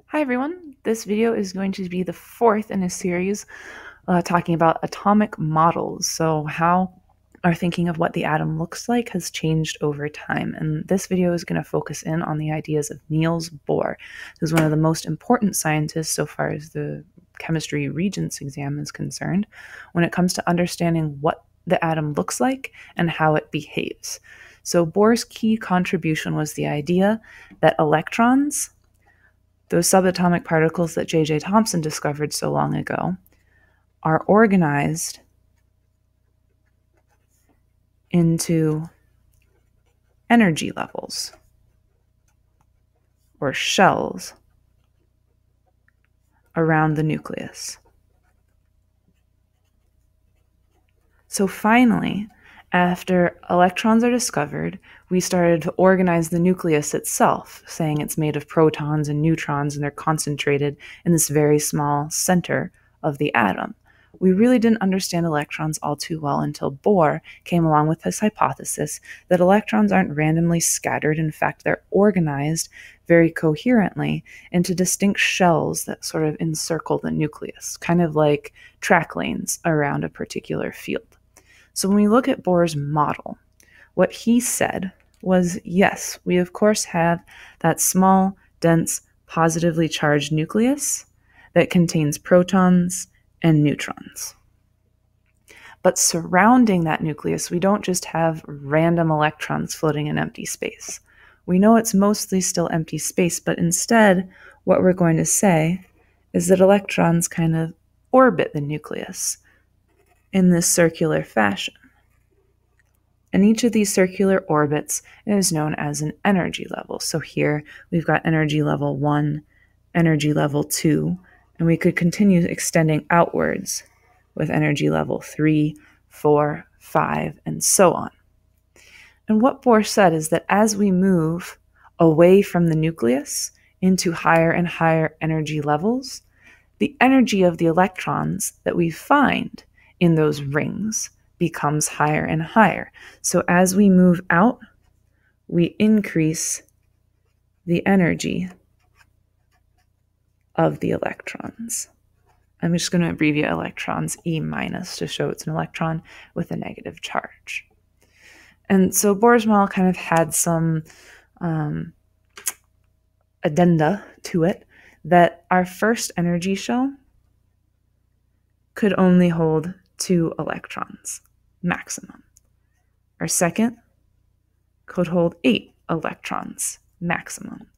Hi everyone, this video is going to be the fourth in a series talking about atomic models. So how our thinking of what the atom looks like has changed over time. And this video is going to focus in on the ideas of Niels Bohr, who's one of the most important scientists so far as the chemistry regents exam is concerned, when it comes to understanding what the atom looks like and how it behaves. So Bohr's key contribution was the idea that electrons, those subatomic particles that J.J. Thomson discovered so long ago, are organized into energy levels or shells around the nucleus. So finally, after electrons are discovered, we started to organize the nucleus itself, saying it's made of protons and neutrons and they're concentrated in this very small center of the atom. We really didn't understand electrons all too well until Bohr came along with his hypothesis that electrons aren't randomly scattered. In fact, they're organized very coherently into distinct shells that sort of encircle the nucleus, kind of like track lanes around a particular field. So when we look at Bohr's model, what he said was, yes, we of course have that small, dense, positively charged nucleus that contains protons and neutrons. But surrounding that nucleus, we don't just have random electrons floating in empty space. We know it's mostly still empty space, but instead, what we're going to say is that electrons kind of orbit the nucleus in this circular fashion. And each of these circular orbits is known as an energy level. So here we've got energy level 1, energy level 2, and we could continue extending outwards with energy level 3, 4, 5, and so on. And what Bohr said is that as we move away from the nucleus into higher and higher energy levels, the energy of the electrons that we find in those rings becomes higher and higher. So as we move out, we increase the energy of the electrons. I'm just going to abbreviate electrons E minus to show it's an electron with a negative charge. And so Bohr's model kind of had some addenda to it, that our first energy shell could only hold 2 electrons maximum. Our second could hold 8 electrons maximum.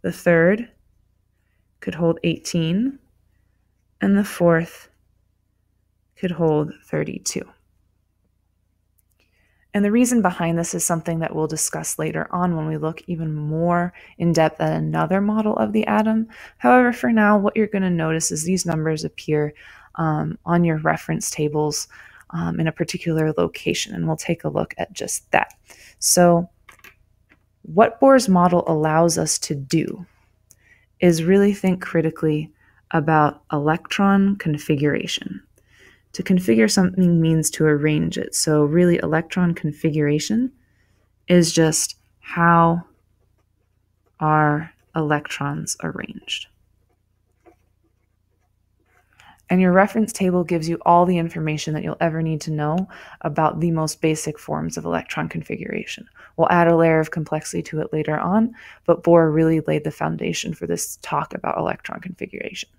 The third could hold 18, and the fourth could hold 32. And the reason behind this is something that we'll discuss later on when we look even more in depth at another model of the atom. However, for now, what you're going to notice is these numbers appear on your reference tables in a particular location, and we'll take a look at just that. So what Bohr's model allows us to do is really think critically about electron configuration. To configure something means to arrange it. So really, electron configuration is just how are electrons arranged. And your reference table gives you all the information that you'll ever need to know about the most basic forms of electron configuration. We'll add a layer of complexity to it later on, but Bohr really laid the foundation for this talk about electron configuration.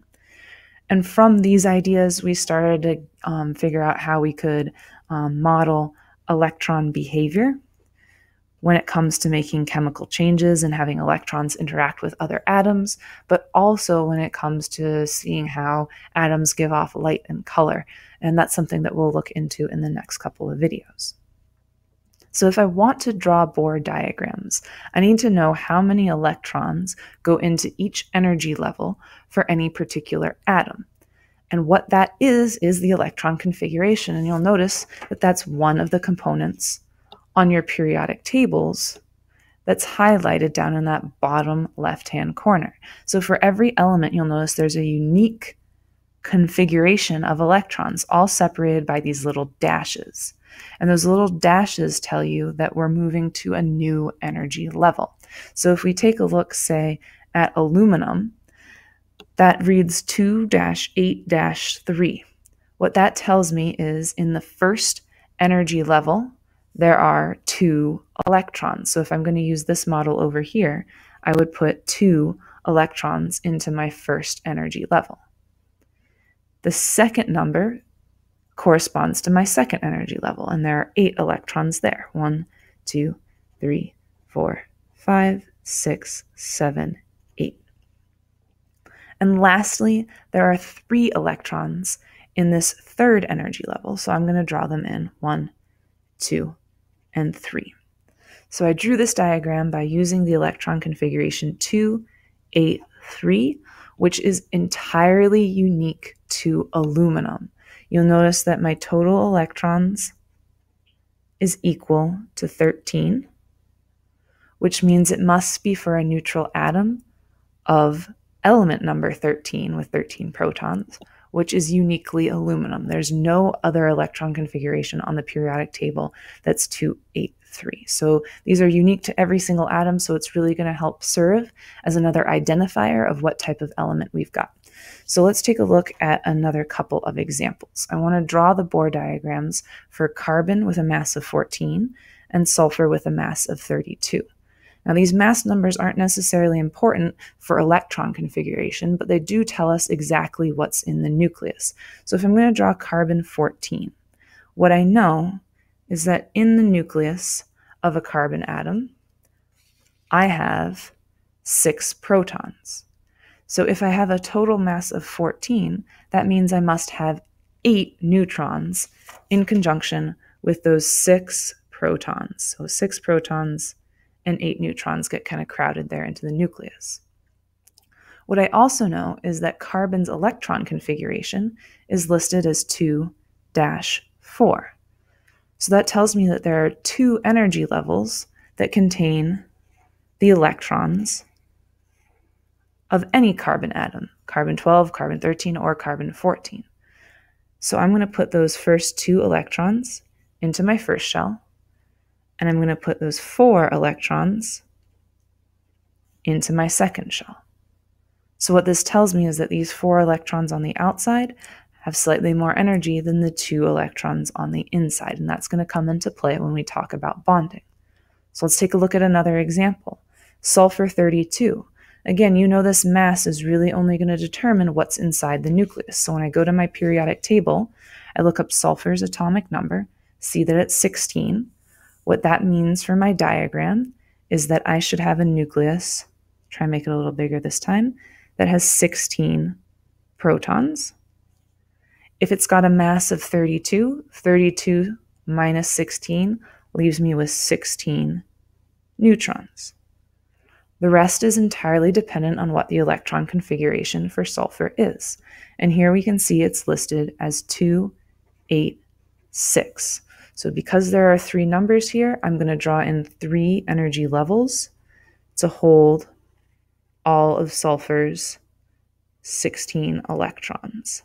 And from these ideas, we started to figure out how we could model electron behavior when it comes to making chemical changes and having electrons interact with other atoms, but also when it comes to seeing how atoms give off light and color. And that's something that we'll look into in the next couple of videos. So if I want to draw Bohr diagrams, I need to know how many electrons go into each energy level for any particular atom. And what that is the electron configuration. And you'll notice that that's one of the components on your periodic tables that's highlighted down in that bottom left-hand corner. So for every element, you'll notice there's a unique configuration of electrons, all separated by these little dashes. And those little dashes tell you that we're moving to a new energy level. So if we take a look, say, at aluminum, That reads 2-8-3. What that tells me is in the first energy level, there are 2 electrons. So if I'm going to use this model over here, I would put 2 electrons into my first energy level. The second number corresponds to my second energy level, and there are 8 electrons there. 1, 2, 3, 4, 5, 6, 7, 8. And lastly, there are 3 electrons in this third energy level. So I'm going to draw them in 1, 2, and 3. So I drew this diagram by using the electron configuration 2, 8, 3, which is entirely unique to aluminum. You'll notice that my total electrons is equal to 13, which means it must be for a neutral atom of element number 13 with 13 protons, which is uniquely aluminum. There's no other electron configuration on the periodic table that's 2, 8, 3. So these are unique to every single atom, so it's really going to help serve as another identifier of what type of element we've got. So let's take a look at another couple of examples. I want to draw the Bohr diagrams for carbon with a mass of 14 and sulfur with a mass of 32. Now, these mass numbers aren't necessarily important for electron configuration, but they do tell us exactly what's in the nucleus. So if I'm going to draw carbon 14, what I know is that in the nucleus of a carbon atom, I have 6 protons. So if I have a total mass of 14, that means I must have 8 neutrons in conjunction with those 6 protons. So 6 protons and 8 neutrons get kind of crowded there into the nucleus. What I also know is that carbon's electron configuration is listed as 2-4. So that tells me that there are 2 energy levels that contain the electrons of any carbon atom, carbon 12, carbon 13, or carbon 14. So I'm going to put those first 2 electrons into my first shell, and I'm going to put those 4 electrons into my second shell. So what this tells me is that these 4 electrons on the outside have slightly more energy than the 2 electrons on the inside, and that's going to come into play when we talk about bonding. So let's take a look at another example. Sulfur 32. Again, you know this mass is really only going to determine what's inside the nucleus. So when I go to my periodic table, I look up sulfur's atomic number, see that it's 16. What that means for my diagram is that I should have a nucleus, try and make it a little bigger this time, that has 16 protons. If it's got a mass of 32, 32 minus 16 leaves me with 16 neutrons. The rest is entirely dependent on what the electron configuration for sulfur is. And here we can see it's listed as 2, 8, 6. So because there are 3 numbers here, I'm going to draw in 3 energy levels to hold all of sulfur's 16 electrons.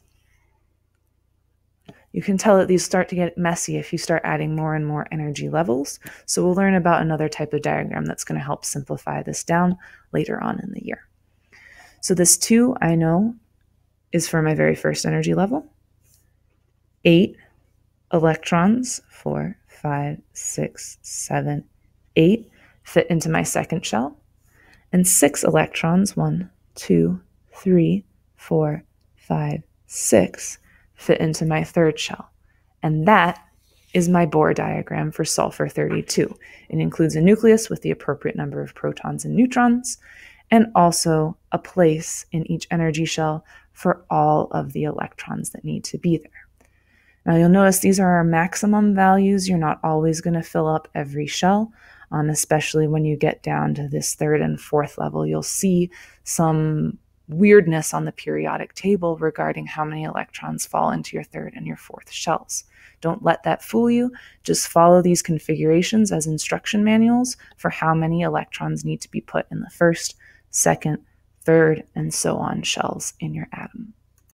You can tell that these start to get messy if you start adding more and more energy levels. So we'll learn about another type of diagram that's going to help simplify this down later on in the year. So this 2 I know is for my very first energy level. 8 electrons, 4, 5, 6, 7, 8, fit into my second shell. And 6 electrons, 1, 2, 3, 4, 5, 6, fit into my third shell. And that is my Bohr diagram for sulfur 32. It includes a nucleus with the appropriate number of protons and neutrons, and also a place in each energy shell for all of the electrons that need to be there. Now you'll notice these are our maximum values. You're not always going to fill up every shell, especially when you get down to this 3rd and 4th level. You'll see some weirdness on the periodic table regarding how many electrons fall into your 3rd and your 4th shells. Don't let that fool you. Just follow these configurations as instruction manuals for how many electrons need to be put in the 1st, 2nd, 3rd, and so on shells in your atom.